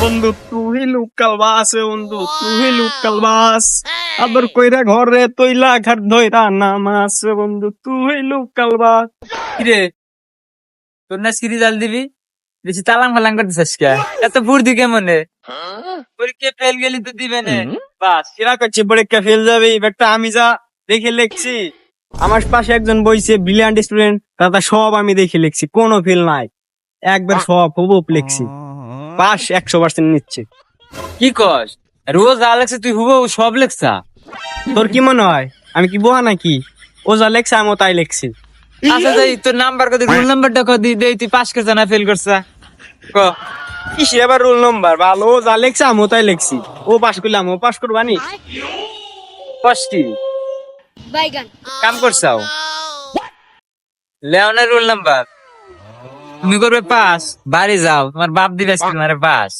বন্ধু তুই local bus বন্ধু তুই লোকাল বাস আদর কইরা ঘরে তৈলা ঘাট ধইরা নামাস বন্ধু তুই লোকাল বাস। কিরে তোর না সিরি জাল দিবি বেশি তালাং ফালাং করতেছিস কে? এত বুদ্ধি কেমনে? পরীক্ষা ফেল গেলি তো দিবে না। বাস এরা করছে পরীক্ষা ফেল যাবে একটা আমি যা দেখে লিখছি। আমার পাশে একজন বইছে ব্রিলিয়ান্ট স্টুডেন্ট, দাদা সব আমি দেখে লিখছি, কোনো ফেল নাই, একবার সব হুবহুব লিখছি, পাস 100% নিচ্ছে। কি কস? রোজ যা লেখছে তুই হুবহু সব লেখছা? তোর কি মনে হয় আমি কি বোহা নাকি? ও যা লেখছে আমিও তাই লিখছি। আচ্ছা যাই তোর নাম্বার কত, রোল নাম্বারটা কত দে, তুই পাস করছ না ফেল করছ ক? কিসে আবার রোল নম্বর? ভালো, ও যা লেখছে আমিও তাই লিখছি, ও পাস করলে আমিও পাস করবানি। কস কি বাইগান কাম করছাও? লেওনের রোল নাম্বার তুমি করবে পাস, বাড়ি যাও, তোমার বাপ দিবে আজকে তোমারে পাস।